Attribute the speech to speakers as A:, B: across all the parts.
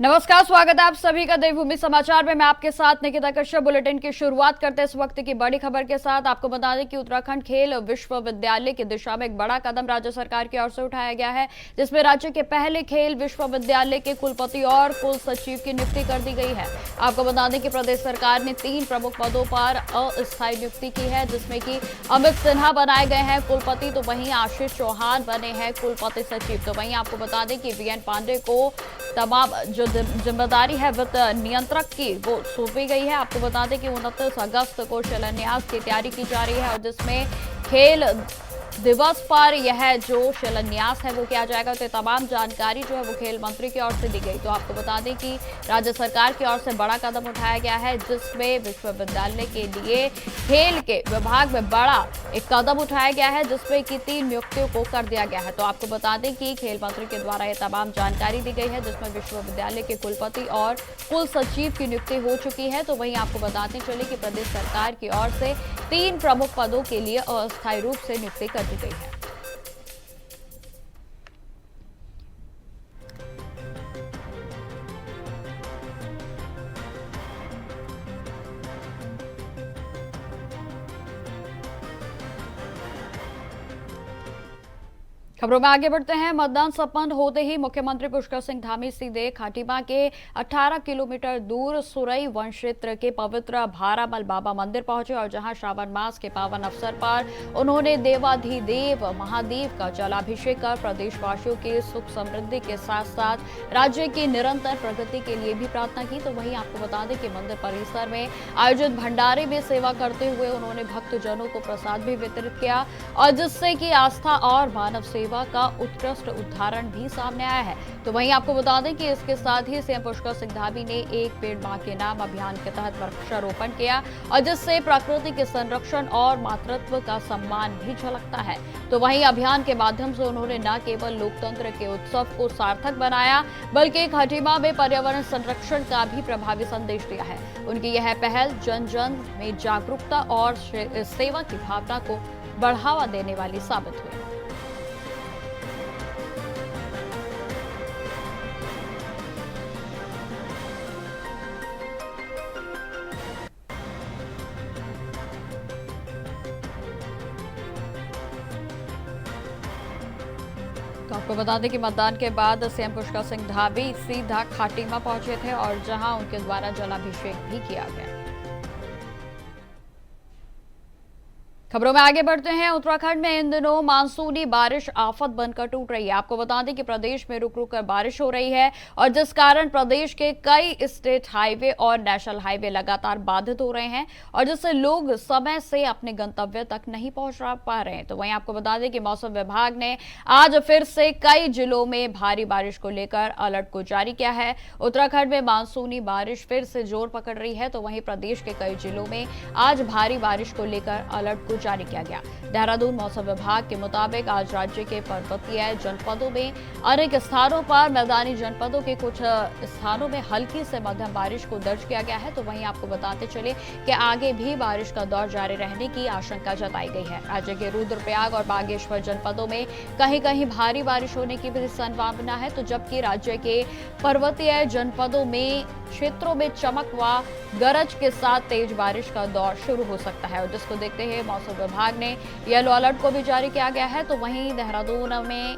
A: नमस्कार, स्वागत है आप सभी का देवभूमि समाचार में। मैं आपके साथ निकिता कश्यप। बुलेटिन की शुरुआत करते हैं इस वक्त की बड़ी खबर के साथ। आपको बता दें कि उत्तराखंड खेल विश्वविद्यालय की दिशा में एक बड़ा कदम राज्य सरकार की ओर से उठाया गया है, जिसमें राज्य के पहले खेल विश्वविद्यालय के कुलपति और कुल सचिव की नियुक्ति कर दी गई है। आपको बता दें कि प्रदेश सरकार ने 3 प्रमुख पदों पर अस्थायी नियुक्ति की है, जिसमें कि अमित सिन्हा बनाए गए हैं कुलपति, तो वहीं आशीष चौहान बने हैं कुलपति सचिव। तो वहीं आपको बता दें कि वीएन पांडे को तमाम जो जिम्मेदारी है वित्त नियंत्रक की वो सौंपी गई है। आपको बता दें कि 29 अगस्त को शिलान्यास की तैयारी की जा रही है और जिसमें खेल दिवस पर यह जो शिलान्यास है वो किया जाएगा। तो तमाम जानकारी जो है वो खेल मंत्री की ओर से दी गई। तो आपको बता दें कि राज्य सरकार की ओर से बड़ा कदम उठाया गया है, जिसमें विश्वविद्यालय के लिए खेल के विभाग में बड़ा एक कदम उठाया गया है, जिसमें कि 3 नियुक्तियों को कर दिया गया है। तो आपको बता दें कि खेल मंत्री के द्वारा ये तमाम जानकारी दी गई है, जिसमें विश्वविद्यालय के कुलपति और कुल सचिव की नियुक्ति हो चुकी है। तो वहीं आपको बताते चले कि प्रदेश सरकार की ओर से 3 प्रमुख पदों के लिए अस्थायी रूप से नियुक्ति कर दी गई है। खबरों में आगे बढ़ते हैं। मतदान संपन्न होते ही मुख्यमंत्री पुष्कर सिंह धामी सीधे खाटीमा के 18 किलोमीटर दूर सुरई वन क्षेत्र के पवित्र भारामल बाबा मंदिर पहुंचे और जहां श्रावण मास के पावन अवसर पर उन्होंने देवाधिदेव महादेव का जलाभिषेक कर प्रदेशवासियों की सुख समृद्धि के साथ साथ राज्य की निरंतर प्रगति के लिए भी प्रार्थना की। तो वहीं आपको बता दें कि मंदिर परिसर में आयोजित भंडारे में सेवा करते हुए उन्होंने भक्तजनों को प्रसाद भी वितरित किया और जिससे कि आस्था और मानव सेवा का उत्कृष्ट उदाहरण भी सामने आया है। तो वहीं आपको बता दें कि इसके साथ ही सीएम पुष्कर सिंह धामी ने एक पेड़ मां के नाम अभियान के तहत वृक्षारोपण किया और जिससे प्रकृति के संरक्षण और मातृत्व का सम्मान भी झलकता है। तो वहीं अभियान के माध्यम से उन्होंने न केवल लोकतंत्र के उत्सव को सार्थक बनाया, बल्कि खाटीमा में पर्यावरण संरक्षण का भी प्रभावी संदेश दिया है। उनकी यह पहल जन जन में जागरूकता और सेवा की भावना को बढ़ावा देने वाली साबित हुई। तो आपको बता दें कि मतदान के बाद सीएम पुष्कर सिंह धामी सीधा खाटीमा पहुंचे थे और जहां उनके द्वारा जलाभिषेक भी किया गया। खबरों में आगे बढ़ते हैं। उत्तराखंड में इन दिनों मानसूनी बारिश आफत बनकर टूट रही है। आपको बता दें कि प्रदेश में रुक रुक कर बारिश हो रही है और जिस कारण प्रदेश के कई स्टेट हाईवे और नेशनल हाईवे लगातार बाधित हो रहे हैं और जिससे लोग समय से अपने गंतव्य तक नहीं पहुंच पा रहे हैं। तो वहीं आपको बता दें कि मौसम विभाग ने आज फिर से कई जिलों में भारी बारिश को लेकर अलर्ट को जारी किया है। उत्तराखंड में मानसूनी बारिश फिर से जोर पकड़ रही है। तो वहीं प्रदेश के कई जिलों में आज भारी बारिश को लेकर अलर्ट को जारी किया गया। देहरादून मौसम विभाग के मुताबिक आज राज्य के पर्वतीय जनपदों में अनेक स्थानों पर, मैदानी जनपदों के कुछ स्थानों में हल्की से मध्यम बारिश को दर्ज किया गया है। तो वहीं आपको बताते चले कि आगे भी बारिश का दौर जारी रहने की आशंका जताई गई है। राज्य के रुद्रप्रयाग और बागेश्वर जनपदों में कहीं कहीं भारी बारिश होने की भी संभावना है। तो जबकि राज्य के पर्वतीय जनपदों में क्षेत्रों में चमक व गरज के साथ तेज बारिश का दौर शुरू हो सकता है और जिसको देखते हुए मौसम विभाग ने येलो अलर्ट को भी जारी किया गया है। तो वहीं देहरादून में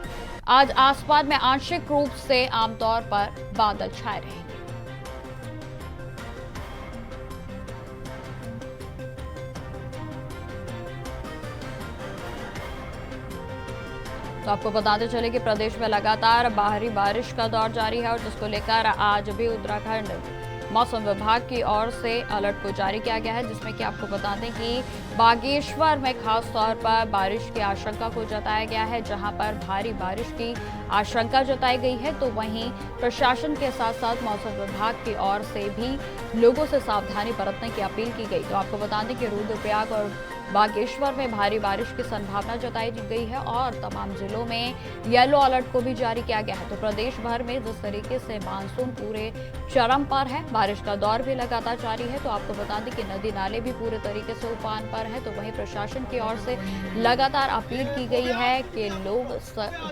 A: आज आसमान में आंशिक रूप से आमतौर पर बादल छाए रहेंगे। तो आपको बताते चले कि प्रदेश में लगातार भारी बारिश का दौर जारी है और जिसको लेकर आज भी उत्तराखंड मौसम विभाग की ओर से अलर्ट को जारी किया गया है, जिसमें कि आपको बता दें कि बागेश्वर में खास तौर पर बारिश की आशंका को जताया गया है, जहां पर भारी बारिश की आशंका जताई गई है। तो वहीं प्रशासन के साथ साथ मौसम विभाग की ओर से भी लोगों से सावधानी बरतने की अपील की गई। तो आपको बता दें कि रुद्रप्रयाग और बागेश्वर में भारी बारिश की संभावना जताई गई है और तमाम जिलों में येलो अलर्ट को भी जारी किया गया है। तो प्रदेश भर में जिस तरीके से मानसून पूरे चरम पर है, बारिश का दौर भी लगातार जारी है। तो आपको बता दें कि नदी नाले भी पूरे तरीके से उफान पर है। तो वहीं प्रशासन की ओर से लगातार अपील की गई है कि लोग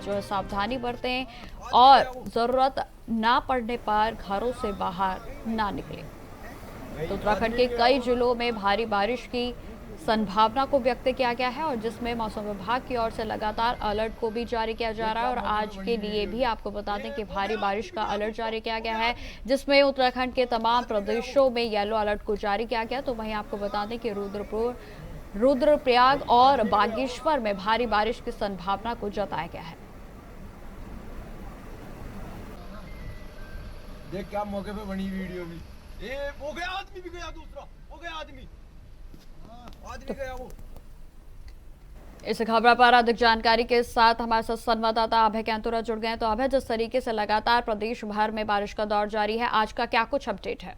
A: जो सावधानी बरतें और जरूरत ना पड़ने पर घरों से बाहर ना निकलें। तो उत्तराखंड के कई जिलों में भारी बारिश की संभावना को व्यक्त किया गया है और जिसमें मौसम विभाग की ओर से लगातार अलर्ट को भी जारी किया जा रहा है। और आज के लिए भी आपको बता दें कि भारी बारिश का अलर्ट जारी किया गया है, जिसमें उत्तराखंड के तमाम प्रदेशों में येलो अलर्ट को जारी किया गया। तो वहीं आपको बता दें कि रुद्रप्रयाग और बागेश्वर में भारी बारिश की संभावना को जताया गया है।
B: देख क्या मौके पे बनी वीडियो भी, वो गया आदमी, भी गया दूसरा, वो गया आदमी गया वो।
A: इस खबर पर अधिक जानकारी के साथ हमारे साथ संवाददाता अभय कैंतुरा जुड़ गए हैं। तो अभय, जिस तरीके से लगातार प्रदेश भर में बारिश का दौर जारी है, आज का क्या कुछ अपडेट है?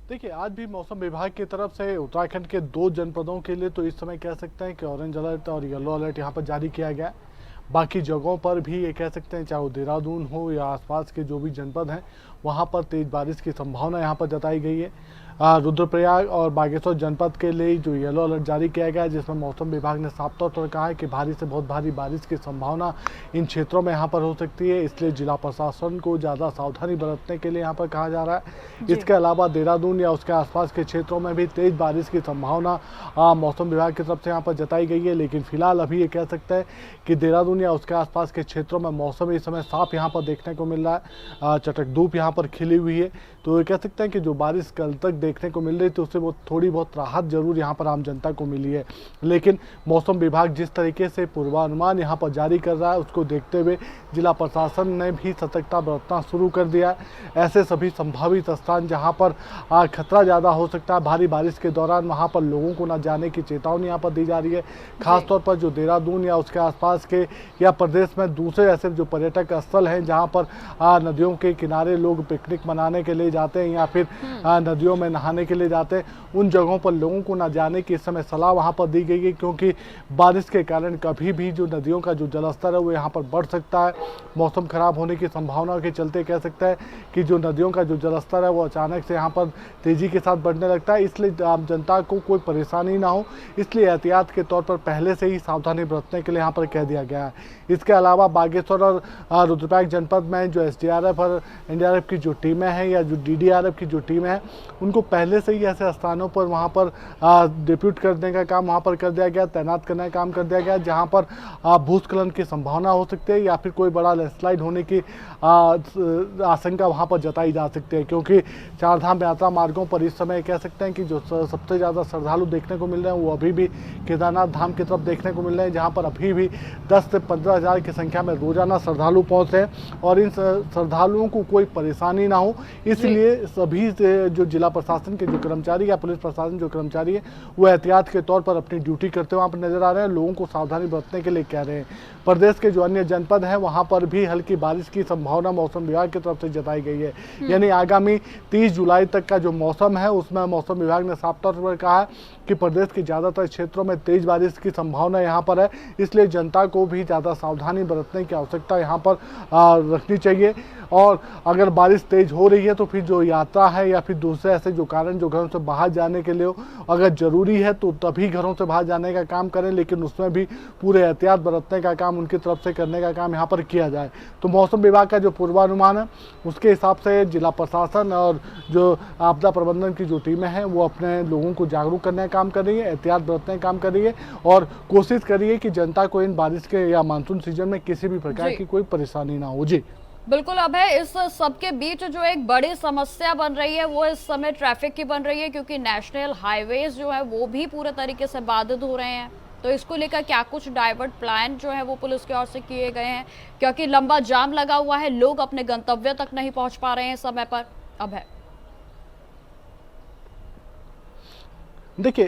C: देखिए, आज भी मौसम विभाग की तरफ से उत्तराखंड के 2 जनपदों के लिए तो इस समय कह सकते हैं कि ऑरेंज अलर्ट और येलो अलर्ट यहाँ पर जारी किया गया है। बाकी जगहों पर भी ये कह सकते हैं, चाहे वो देहरादून हो या आसपास के जो भी जनपद हैं, वहाँ पर तेज़ बारिश की संभावना यहाँ पर जताई गई है। रुद्रप्रयाग और बागेश्वर जनपद के लिए जो येलो अलर्ट जारी किया गया है, जिसमें मौसम विभाग ने साफ तौर पर कहा है कि भारी से बहुत भारी बारिश की संभावना इन क्षेत्रों में यहाँ पर हो सकती है। इसलिए जिला प्रशासन को ज़्यादा सावधानी बरतने के लिए यहाँ पर कहा जा रहा है। इसके अलावा देहरादून या उसके आसपास के क्षेत्रों में भी तेज़ बारिश की संभावना मौसम विभाग की तरफ से यहाँ पर जताई गई है। लेकिन फिलहाल अभी ये कह सकते हैं कि देहरादून या उसके आसपास के क्षेत्रों में मौसम इस समय साफ यहाँ पर देखने को मिल रहा है। चटक धूप यहाँ पर खिली हुई है। तो ये कह सकते हैं कि जो बारिश कल तक देखने को मिल रही थी, उससे वो थोड़ी बहुत राहत जरूर यहाँ पर आम जनता को मिली है। लेकिन मौसम विभाग जिस तरीके से पूर्वानुमान यहाँ पर जारी कर रहा है, उसको देखते हुए जिला प्रशासन ने भी सतर्कता बरतना शुरू कर दिया है। ऐसे सभी संभावित स्थान जहाँ पर खतरा ज़्यादा हो सकता है भारी बारिश के दौरान, वहाँ पर लोगों को न जाने की चेतावनी यहाँ पर दी जा रही है। खासतौर पर जो देहरादून या उसके आसपास के या प्रदेश में दूसरे ऐसे जो पर्यटक स्थल हैं, जहाँ पर नदियों के किनारे लोग पिकनिक मनाने के लिए जाते हैं या फिर नदियों में नहाने के लिए जाते हैं, उन जगहों पर लोगों को ना जाने की इस समय सलाह वहां पर दी गई है। क्योंकि बारिश के कारण कभी भी जो नदियों का जो जलस्तर है वो यहाँ पर बढ़ सकता है। मौसम खराब होने की संभावना के चलते कह सकता है कि जो नदियों का जो जलस्तर है वो अचानक से यहाँ पर तेजी के साथ बढ़ने लगता है। इसलिए आम जनता को कोई परेशानी ना हो, इसलिए एहतियात के तौर पर पहले से ही सावधानी बरतने के लिए यहाँ पर कह दिया गया है। इसके अलावा बागेश्वर और रुद्रप्रयाग जनपद में जो SDRF और NDRF की जो टीमें हैं या जो DDRF की जो टीमें हैं, उनको पहले से ही ऐसे स्थानों पर वहाँ पर डिप्यूट करने का काम वहाँ पर कर दिया गया, तैनात करने का काम कर दिया गया, जहाँ पर भूस्खलन की संभावना हो सकती है या फिर कोई बड़ा लैंडस्लाइड होने की आशंका वहाँ पर जताई जा सकती है। क्योंकि चारधाम यात्रा मार्गों पर इस समय कह सकते हैं कि जो सबसे ज़्यादा श्रद्धालु देखने को मिल रहे हैं वो अभी भी केदारनाथ धाम की तरफ देखने को मिल रहे हैं, जहाँ पर अभी भी 10 से 15 हज़ार की संख्या में रोजाना श्रद्धालु पहुँच रहे हैं। और इन श्रद्धालुओं को कोई परेशानी ना हो, इसलिए सभी जो जिला प्रशासन के जो कर्मचारी या पुलिस प्रशासन जो कर्मचारी है वो एहतियात के तौर पर अपनी ड्यूटी करते हुए वहाँ पर नजर आ रहे हैं, लोगों को सावधानी बरतने के लिए कह रहे हैं। प्रदेश के जो अन्य जनपद हैं वहाँ पर भी हल्की बारिश की संभावना मौसम विभाग की तरफ से जताई गई है। यानी आगामी 30 जुलाई तक का जो मौसम है उसमें मौसम विभाग ने साफ तौर पर कहा है कि प्रदेश के ज़्यादातर क्षेत्रों में तेज बारिश की संभावना यहाँ पर है। इसलिए जनता को भी ज़्यादा सावधानी बरतने की आवश्यकता यहाँ पर रखनी चाहिए। और अगर बारिश तेज हो रही है तो फिर जो यात्रा है या फिर दूसरे ऐसे जो कारण जो घरों से बाहर जाने के लिए हो, अगर जरूरी है तो तभी घरों से बाहर जाने का काम करें, लेकिन उसमें भी पूरे एहतियात बरतने का काम उनकी तरफ से करने का काम यहाँ पर किया जाए। तो मौसम विभाग का जो पूर्वानुमान है उसके हिसाब से जिला प्रशासन और जो आपदा प्रबंधन की जो टीमें हैं वो अपने लोगों को जागरूक करने का काम कर रही है, एहतियात बरतने का काम कर रही है और कोशिश कर रही है कि जनता को इन बारिश के या मानसून सीजन में किसी भी प्रकार की कोई परेशानी ना हो। जी
A: बिल्कुल। अब है इस सबके बीच जो एक बड़ी समस्या बन रही है वो इस समय ट्रैफिक की बन रही है, क्योंकि नेशनल हाईवेज जो है वो भी पूरे तरीके से बाधित हो रहे हैं। तो इसको लेकर क्या कुछ डाइवर्ट प्लान जो है वो पुलिस की ओर से किए गए हैं, क्योंकि लंबा जाम लगा हुआ है, लोग अपने गंतव्य तक नहीं पहुंच पा रहे हैं समय पर। अब है
C: देखिए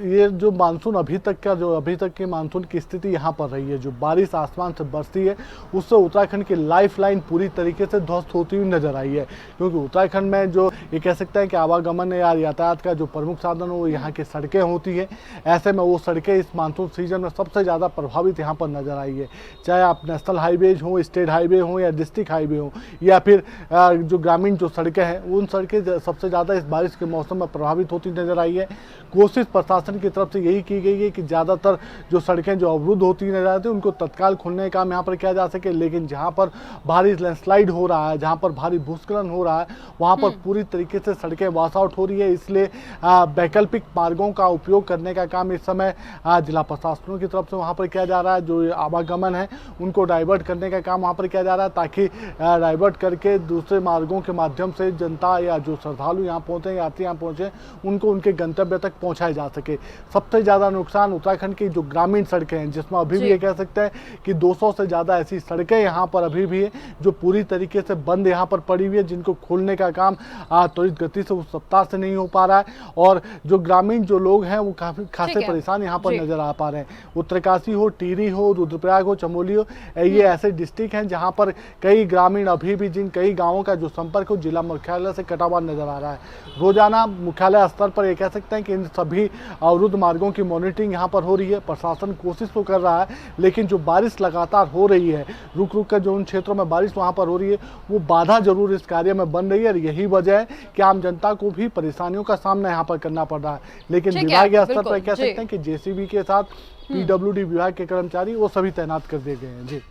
C: ये जो मानसून अभी तक की मानसून की स्थिति यहाँ पर रही है, जो बारिश आसमान से बरसी है उससे उत्तराखंड की लाइफलाइन पूरी तरीके से ध्वस्त होती हुई नजर आई है। क्योंकि उत्तराखंड में जो ये कह सकते हैं कि आवागमन या यातायात का जो प्रमुख साधन हो वो यहाँ की सड़कें होती है। ऐसे में वो सड़कें इस मानसून सीजन में सबसे ज़्यादा प्रभावित यहाँ पर नजर आई है। चाहे आप नेशनल हाईवेज हो, स्टेट हाईवे हो या डिस्ट्रिक्ट हाईवे हो या फिर जो ग्रामीण जो सड़कें हैं उन सड़कें सबसे ज़्यादा इस बारिश के मौसम में प्रभावित होती नजर आई है। कोशिश प्रशासन की तरफ से यही की गई है कि ज़्यादातर जो सड़कें जो अवरुद्ध होती नजर आती हैं उनको तत्काल खोलने का काम यहाँ पर किया जा सके। लेकिन जहाँ पर भारी लैंडस्लाइड हो रहा है, जहाँ पर भारी भूस्खलन हो रहा है, वहाँ पर पूरी तरीके से सड़कें वॉश आउट हो रही है। इसलिए वैकल्पिक मार्गों का उपयोग करने का काम इस समय जिला प्रशासनों की तरफ से वहाँ पर किया जा रहा है। जो आवागमन है उनको डाइवर्ट करने का काम वहाँ पर किया जा रहा है, ताकि डाइवर्ट करके दूसरे मार्गों के माध्यम से जनता या जो श्रद्धालु यहाँ पहुँचे, यात्री यहाँ पहुँचे, उनको उनके गंतव्य तक पहुंचाया जा सके। सबसे ज़्यादा नुकसान उत्तराखंड की जो ग्रामीण सड़कें हैं, जिसमें अभी भी ये कह सकते हैं कि 200 से ज़्यादा ऐसी सड़कें यहाँ पर अभी भी है जो पूरी तरीके से बंद यहाँ पर पड़ी हुई है, जिनको खोलने का काम त्वरित गति से उस सप्ताह से नहीं हो पा रहा है। और जो ग्रामीण जो लोग हैं वो काफ़ी खासे परेशान यहाँ पर नजर आ पा रहे हैं। उत्तरकाशी हो, टिहरी हो, रुद्रप्रयाग हो, चमोली हो, ये ऐसे डिस्ट्रिक्ट हैं जहाँ पर कई ग्रामीण अभी भी जिन कई गाँवों का जो संपर्क हो जिला मुख्यालय से कटा हुआ नजर आ रहा है। रोजाना मुख्यालय स्तर पर ये कह सकते हैं कि इन सभी अवरुद्ध मार्गों की मॉनिटरिंग यहाँ पर हो रही है। प्रशासन कोशिश तो कर रहा है, लेकिन जो बारिश लगातार हो रही है, रुक रुक कर जो उन क्षेत्रों में बारिश वहाँ पर हो रही है, वो बाधा जरूर इस कार्य में बन रही है। और यही वजह है कि आम जनता को भी परेशानियों का सामना यहाँ पर करना पड़ रहा है। लेकिन विभागीय स्तर पर कह सकते हैं कि जेसीबी के साथ पीडब्ल्यूडी विभाग के कर्मचारी वो सभी तैनात कर दिए गए हैं। जी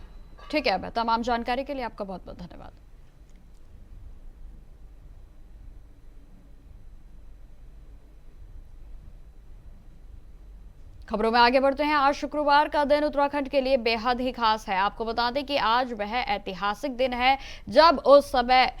A: ठीक है, तमाम जानकारी के लिए आपका बहुत बहुत धन्यवाद। खबरों में आगे बढ़ते हैं। आज शुक्रवार का दिन उत्तराखंड के लिए बेहद ही खास है। आपको बता दें कि आज वह ऐतिहासिक दिन है जब उस समय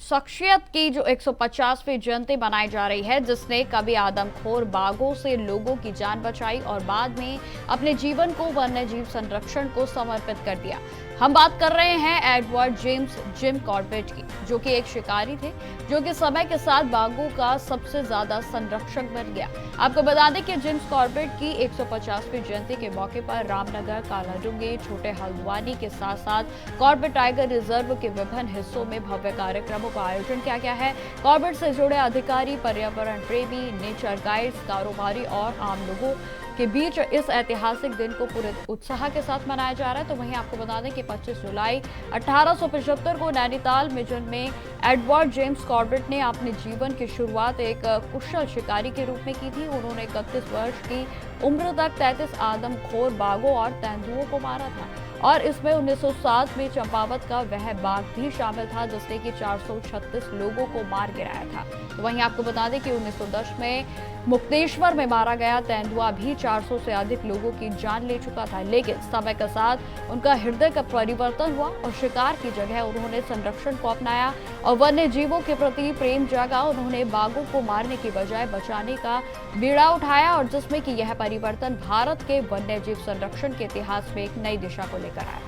A: शख्सियत की जो 150वीं जयंती मनाई जा रही है, जिसने कभी आदमखोर बाघों से लोगों की जान बचाई और बाद में अपने जीवन को वन्य जीव संरक्षण को समर्पित कर दिया। हम बात कर रहे हैं एडवर्ड जेम्स जिम कॉर्बेट की, जो कि एक शिकारी थे, जो कि समय के साथ बाघों का सबसे ज्यादा संरक्षक बन गया। आपको बता दें कि जेम्स कॉर्बेट की 150वीं जयंती के मौके पर रामनगर, कालाडूंगी, छोटे हल्द्वानी के साथ साथ कॉर्बेट टाइगर रिजर्व के विभिन्न हिस्सों में भव्य कार्यक्रमों का आयोजन किया गया है। कॉर्बेट से जुड़े अधिकारी, पर्यावरण प्रेमी, नेचर गाइड्स, कारोबारी और आम लोगों के बीच इस ऐतिहासिक दिन को पूरे उत्साह के साथ मनाया जा रहा है। तो वहीं आपको बता दें कि 25 जुलाई 1875 को नैनीताल में जन्मे एडवर्ड जेम्स कॉर्बेट ने अपने जीवन की शुरुआत एक कुशल शिकारी के रूप में की थी। उन्होंने 31 वर्ष की उम्र तक 33 आदमखोर बाघों और तेंदुओं को मारा था और इसमें 1907 में चंपावत का वह बाघ भी शामिल था, जिसने कि 436 लोगों को मार गिराया था। तो वहीं आपको बता दें कि 1910 में मुक्तेश्वर में मारा गया तेंदुआ भी 400 से अधिक लोगों की जान ले चुका था। लेकिन समय के साथ उनका हृदय का परिवर्तन हुआ और शिकार की जगह उन्होंने संरक्षण को अपनाया और वन्य जीवों के प्रति प्रेम जागा। उन्होंने बाघों को मारने की बजाय बचाने का बीड़ा उठाया और जिसमें कि यह परिवर्तन भारत के वन्य जीव संरक्षण के इतिहास में एक नई दिशा को लेकर आया।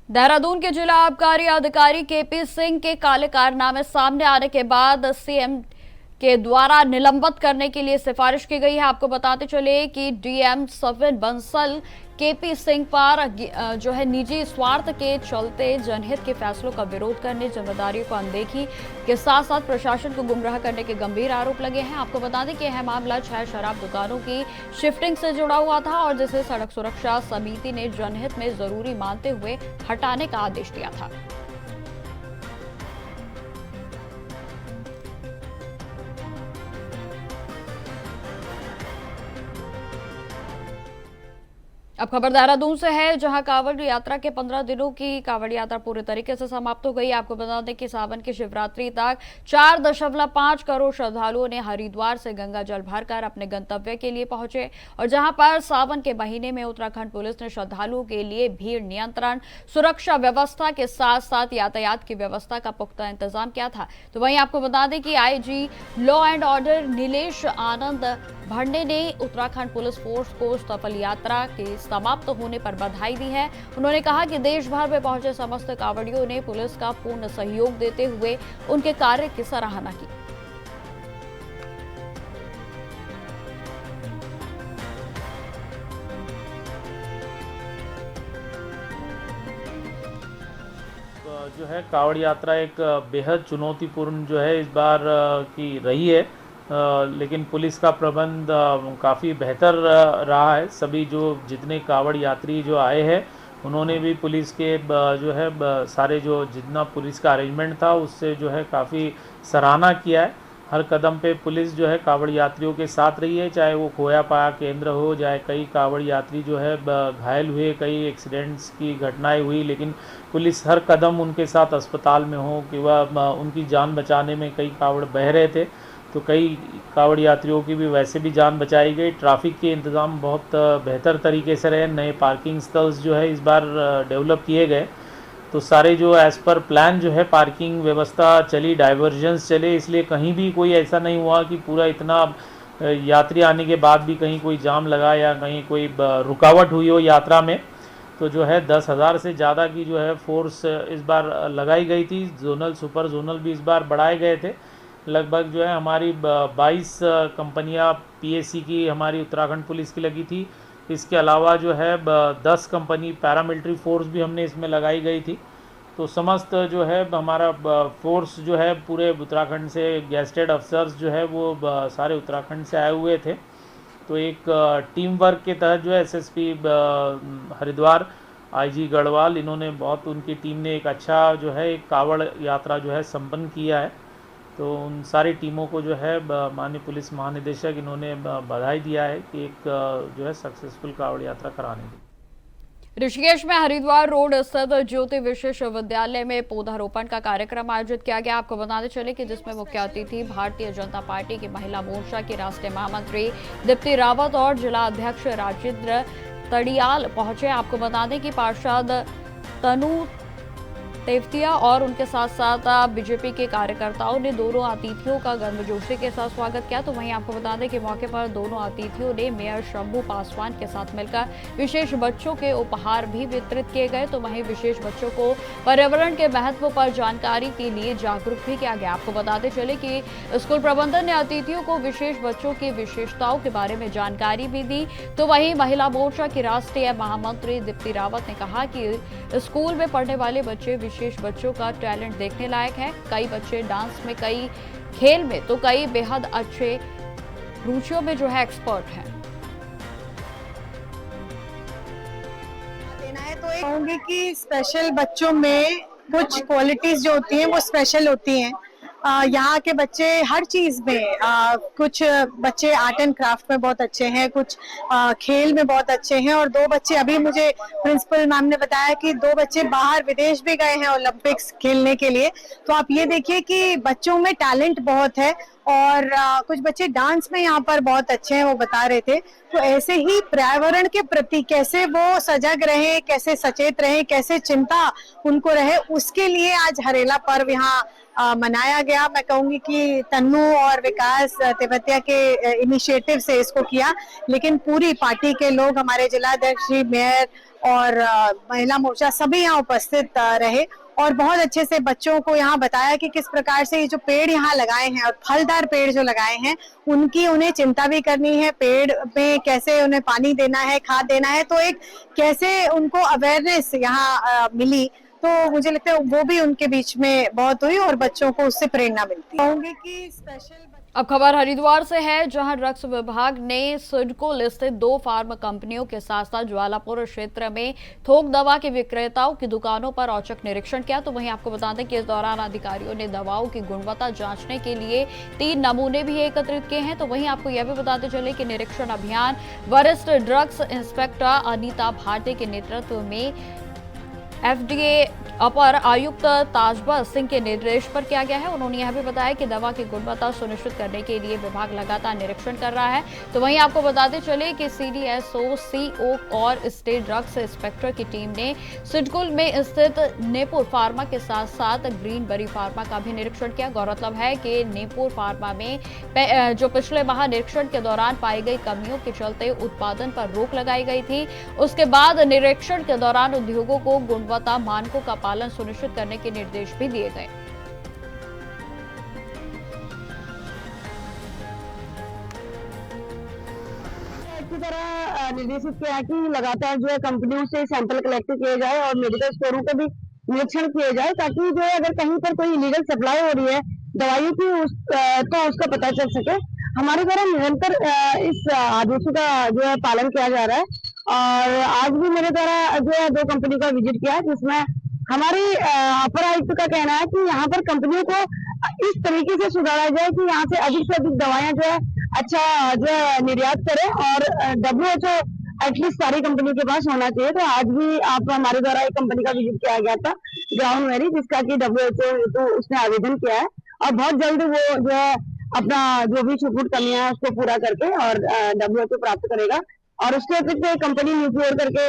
A: देहरादून के जिला आबकारी अधिकारी केपी सिंह के काले कारनामे सामने आने के बाद सीएम के द्वारा निलंबित करने के लिए सिफारिश की गई है। आपको बताते चले कि डीएम सविन बंसल केपी सिंह पर जो है निजी स्वार्थ के चलते जनहित के फैसलों का विरोध करने, जिम्मेदारियों को अनदेखी के साथ साथ प्रशासन को गुमराह करने के गंभीर आरोप लगे हैं। आपको बता दें कि यह मामला 6 शराब दुकानों की शिफ्टिंग से जुड़ा हुआ था और जिसे सड़क सुरक्षा समिति ने जनहित में जरूरी मानते हुए हटाने का आदेश दिया था। अब खबर देहरादून से है, जहां कांवड़ यात्रा के 15 दिनों की कांवड़ यात्रा पूरे तरीके से समाप्त हो गई। आपको बता दें कि सावन की शिवरात्रि तक 4.5 करोड़ श्रद्धालुओं ने हरिद्वार से गंगा जल भरकर अपने गंतव्य के लिए पहुंचे और जहां पर सावन के महीने में उत्तराखंड पुलिस ने श्रद्धालुओं के लिए भीड़ नियंत्रण, सुरक्षा व्यवस्था के साथ साथ यातायात की व्यवस्था का पुख्ता इंतजाम किया था। तो वहीं आपको बता दें कि IG law and order Nilesh Anand Bhande ने उत्तराखंड पुलिस फोर्स को सफल यात्रा के समाप्त होने पर बधाई दी है। उन्होंने कहा कि देश भर में पहुंचे समस्त कांवड़ियों ने पुलिस का पूर्ण सहयोग देते हुए उनके कार्य की सराहना की।
D: जो है कावड़ यात्रा एक बेहद चुनौतीपूर्ण जो है इस बार की रही है, लेकिन पुलिस का प्रबंध काफ़ी बेहतर रहा है। सभी जो जितने कावड़ यात्री जो आए हैं उन्होंने भी पुलिस के जो है सारे जो जितना पुलिस का अरेंजमेंट था उससे जो है काफ़ी सराहना किया है। हर कदम पे पुलिस जो है कावड़ यात्रियों के साथ रही है, चाहे वो खोया पाया केंद्र हो, चाहे कई कावड़ यात्री जो है घायल हुए, कई एक्सीडेंट्स की घटनाएं हुई, लेकिन पुलिस हर कदम उनके साथ अस्पताल में हो कि वह उनकी जान बचाने में कई कावड़ बह रहे थे तो कई कावड़ यात्रियों की भी वैसे भी जान बचाई गई। ट्रैफिक के इंतज़ाम बहुत बेहतर तरीके से रहे। नए पार्किंग स्थल्स जो है इस बार डेवलप किए गए, तो सारे जो एज़ पर प्लान जो है पार्किंग व्यवस्था चली, डाइवर्जन्स चले, इसलिए कहीं भी कोई ऐसा नहीं हुआ कि पूरा इतना यात्री आने के बाद भी कहीं कोई जाम लगा या कहीं कोई रुकावट हुई हो यात्रा में। तो जो है 10,000 से ज़्यादा की जो है फोर्स इस बार लगाई गई थी। जोनल सुपर जोनल भी इस बार बढ़ाए गए थे। लगभग जो है हमारी 22 कंपनियां पीएसी की हमारी उत्तराखंड पुलिस की लगी थी। इसके अलावा जो है 10 कंपनी पैरामिलिट्री फोर्स भी हमने इसमें लगाई गई थी। तो समस्त जो है हमारा फोर्स जो है पूरे उत्तराखंड से गेस्टेड अफसर्स जो है वो सारे उत्तराखंड से आए हुए थे। तो एक टीम वर्क के तहत जो है एसएसपी हरिद्वार, आईजी गढ़वाल, इन्होंने बहुत उनकी टीम ने एक अच्छा जो है एक कावड़ यात्रा जो है संपन्न किया है। तो उन सारी टीमों को जो है माननीय पुलिस महानिदेशक इन्होंने बधाई दिया है कि एक जो है सक्सेसफुल कावड़ यात्रा कराने की।
A: ऋषिकेश में हरिद्वार रोड स्थित ज्योति विशेष विद्यालय में पौधारोपण का कार्यक्रम आयोजित किया गया। आपको बताते चले कि जिसमें मुख्य अतिथि भारतीय जनता पार्टी की महिला मोर्चा की राष्ट्रीय महामंत्री दीप्ति रावत और जिला अध्यक्ष राजेंद्र तड़ियाल पहुंचे। आपको बता दें कि पार्षद तनु तेवतिया और उनके साथ साथ बीजेपी के कार्यकर्ताओं ने दोनों अतिथियों का गर्मजोशी के साथ स्वागत किया। तो वहीं आपको बता दें कि मौके पर दोनों अतिथियों ने मेयर शंभू पासवान के साथ मिलकर विशेष बच्चों के उपहार भी वितरित किए गए। तो वहीं विशेष बच्चों को पर्यावरण के महत्व पर जानकारी के लिए जागरूक भी किया गया। आपको बताते चले कि स्कूल प्रबंधन ने अतिथियों को विशेष बच्चों की विशेषताओं के बारे में जानकारी भी दी। तो वहीं महिला मोर्चा की राष्ट्रीय महामंत्री दीप्ति रावत ने कहा कि स्कूल में पढ़ने वाले बच्चे विशेष बच्चों का टैलेंट देखने लायक है। कई बच्चे डांस में, कई खेल में, तो कई बेहद अच्छे रुचियों में जो है एक्सपर्ट हैं।
E: देना है तो एक कहूंगी कि स्पेशल बच्चों में कुछ क्वालिटीज जो होती हैं वो स्पेशल होती हैं। यहाँ के बच्चे हर चीज में कुछ बच्चे आर्ट एंड क्राफ्ट में बहुत अच्छे हैं, कुछ खेल में बहुत अच्छे हैं, और 2 बच्चे अभी मुझे प्रिंसिपल मैम ने बताया कि 2 बच्चे बाहर विदेश भी गए हैं ओलंपिक्स खेलने के लिए। तो आप ये देखिए कि बच्चों में टैलेंट बहुत है, और कुछ बच्चे डांस में यहाँ पर बहुत अच्छे हैं, वो बता रहे थे। तो ऐसे ही पर्यावरण के प्रति कैसे वो सजग रहे, कैसे सचेत रहे, कैसे चिंता उनको रहे, उसके लिए आज हरेला पर्व यहाँ मनाया गया। मैं कहूंगी कि तन्नू और विकास तेवतिया के इनिशिएटिव से इसको किया, लेकिन पूरी पार्टी के लोग, हमारे जिलाध्यक्ष जी, मेयर और महिला मोर्चा सभी यहाँ उपस्थित रहे और बहुत अच्छे से बच्चों को यहाँ बताया कि किस प्रकार से ये जो पेड़ यहाँ लगाए हैं और फलदार पेड़ जो लगाए हैं उनकी उन्हें चिंता भी करनी है, पेड़ में कैसे उन्हें पानी देना है, खाद देना है, तो एक कैसे उनको अवेयरनेस यहाँ मिली। तो मुझे लगता है वो भी उनके बीच में बहुत हुई और बच्चों को उससे प्रेरणा मिलती है। कहूंगी कि स्पेशल
A: अब खबर हरिद्वार से है, जहां ड्रग्स विभाग ने सिडको लिस्टेड 2 फार्म कंपनियों के साथ साथ ज्वालापुर क्षेत्र में थोक दवा के विक्रेताओं की दुकानों पर औचक निरीक्षण किया। तो वहीं आपको बता दें कि इस दौरान अधिकारियों ने दवाओं की गुणवत्ता जांचने के लिए 3 नमूने भी एकत्रित किए हैं। तो वहीं आपको यह भी बताते चले कि निरीक्षण अभियान वरिष्ठ ड्रग्स इंस्पेक्टर अनीता भारती के नेतृत्व में एफडीए अपर आयुक्त ताजबर सिंह के निर्देश पर किया गया है। उन्होंने यह भी बताया कि दवा की गुणवत्ता सुनिश्चित करने के लिए विभाग लगातार निरीक्षण कर रहा है। तो वहीं आपको बताते चले कि सीडीएसओ सीओ और स्टेट ड्रग्स इंस्पेक्टर की टीम ने सिडकुल में स्थित नेपुर फार्मा के साथ साथ ग्रीनबरी फार्मा का भी निरीक्षण किया। गौरतलब है कि नेपुर फार्मा में जो पिछले माह निरीक्षण के दौरान पाई गई कमियों के चलते उत्पादन पर रोक लगाई गई थी, उसके बाद निरीक्षण के दौरान उद्योगों को गुणवत्ता मानकों का पालन सुनिश्चित करने के निर्देश भी दिए गए।
F: इसी तरह निर्देशित किया है कि लगातार जो है कंपनियों से सैंपल कलेक्ट किए जाए और मेडिकल स्टोरों का भी निरीक्षण किए जाए, ताकि जो है अगर कहीं पर कोई इलीगल सप्लाई हो रही है दवाइयों की तो उसका पता चल सके। हमारे द्वारा निरंतर इस आदेशों का जो है पालन किया जा रहा है और आज भी मेरे द्वारा जो है 2 कंपनी का विजिट किया, जिसमें हमारी अपर आयुक्त का कहना है कि यहाँ पर कंपनियों को इस तरीके से सुधारा जाए कि यहाँ से अधिक दवाएं जो है अच्छा जो है निर्यात करें और WHO एटलीस्ट सारी कंपनी के पास होना चाहिए। तो आज भी आप हमारे द्वारा एक कंपनी का विजिट किया गया था ग्राउंड वेरी, जिसका कि WHO तो उसने आवेदन किया है और बहुत जल्द वो जो है अपना जो भी छूट कमियां है उसको पूरा करके और WHO प्राप्त करेगा। और उसके अतिरिक्त कंपनी न्यूक्लियर करके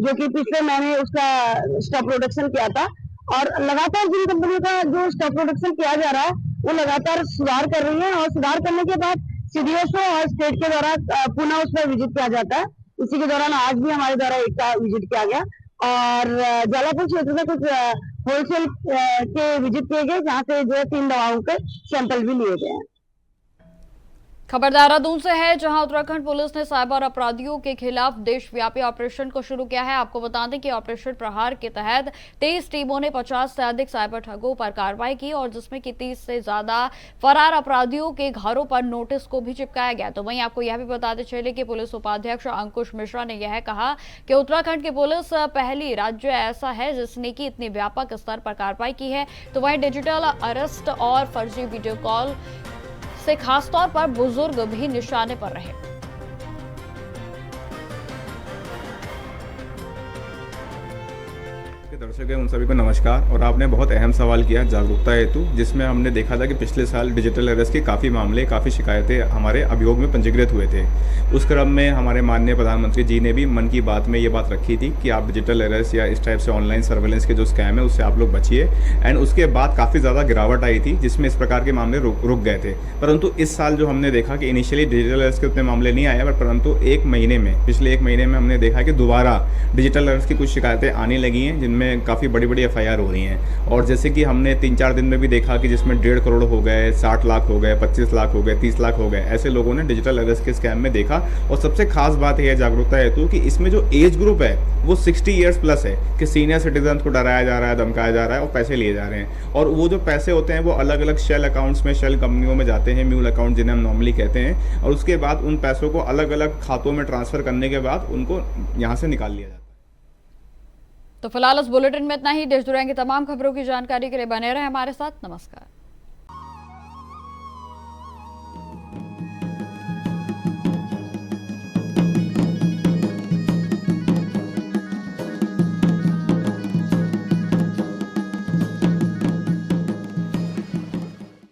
F: जो कि पिछले महीने उसका स्टॉक प्रोडक्शन किया था और लगातार जिन कंपनियों का जो स्टॉक प्रोडक्शन किया जा रहा है वो लगातार सुधार कर रही है और सुधार करने के बाद सीडीएसओ और स्टेट के द्वारा पुनः उस पर विजिट किया जाता है। इसी के दौरान आज भी हमारे द्वारा एक का विजिट किया गया और ज्वालापुर क्षेत्र में कुछ होलसेल के विजिट किए गए, जहाँ से जो है 3 दवाओं के सैंपल भी लिए गए हैं।
A: खबर देहरादून से है, जहां उत्तराखंड पुलिस ने साइबर अपराधियों के खिलाफ देशव्यापी ऑपरेशन को शुरू किया है। आपको बता दें कि ऑपरेशन प्रहार के तहत 23 टीमों ने 50 से अधिक साइबर ठगों पर कार्रवाई की और जिसमें कि 30 से ज्यादा फरार अपराधियों के घरों पर नोटिस को भी चिपकाया गया। तो वहीं आपको यह भी बताते चले कि पुलिस उपाध्यक्ष अंकुश मिश्रा ने यह कहा कि उत्तराखंड की पुलिस पहली राज्य ऐसा है जिसने की इतनी व्यापक स्तर पर कार्रवाई की है। तो वहीं डिजिटल अरेस्ट और फर्जी वीडियो कॉल से खासतौर पर बुजुर्ग भी निशाने पर रहे।
G: दर्शक हैं उन सभी को नमस्कार। और आपने बहुत अहम सवाल किया जागरूकता हेतु, जिसमें हमने देखा था कि पिछले साल डिजिटल अरेस्ट के काफ़ी मामले, काफ़ी शिकायतें हमारे अभियोग में पंजीकृत हुए थे। उस क्रम में हमारे माननीय प्रधानमंत्री जी ने भी मन की बात में ये बात रखी थी कि आप डिजिटल अरेस्ट या इस टाइप से ऑनलाइन सर्वेलेंस के जो स्कैम है उससे आप लोग बचिए। एंड उसके बाद काफ़ी ज़्यादा गिरावट आई थी, जिसमें इस प्रकार के मामले रुक गए थे। परंतु इस साल जो हमने देखा कि इनिशियली डिजिटल अरेस्ट के उतने मामले नहीं आए, परंतु पिछले एक महीने में हमने देखा कि दोबारा डिजिटल अरेस्ट की कुछ शिकायतें आने लगी हैं, जिनमें काफ़ी बड़ी बड़ी एफआईआर हो रही हैं। और जैसे कि हमने 3-4 दिन में भी देखा कि जिसमें 1.5 करोड़ हो गए, 60 लाख हो गए, 25 लाख हो गए, 30 लाख हो गए, ऐसे लोगों ने डिजिटल अरेस्ट के स्कैम में देखा। और सबसे खास बात यह है जागरूकता हेतु कि इसमें जो एज ग्रुप है वो 60 ईयर्स प्लस है, कि सीनियर सिटीजन को डराया जा रहा है, धमकाया जा रहा है और पैसे लिए जा रहे हैं। और वो जो पैसे होते हैं वो अलग अलग शेल अकाउंट्स में, शेल कंपनियों में जाते हैं, म्यूल अकाउंट जिन्हें हम नॉर्मली कहते हैं। और उसके बाद उन पैसों को अलग अलग खातों में ट्रांसफर करने के बाद उनको यहाँ से निकाल लिया जाता है।
A: तो फिलहाल इस बुलेटिन में इतना ही। देश दुनिया की तमाम खबरों की जानकारी के लिए बने रहे हमारे साथ। नमस्कार।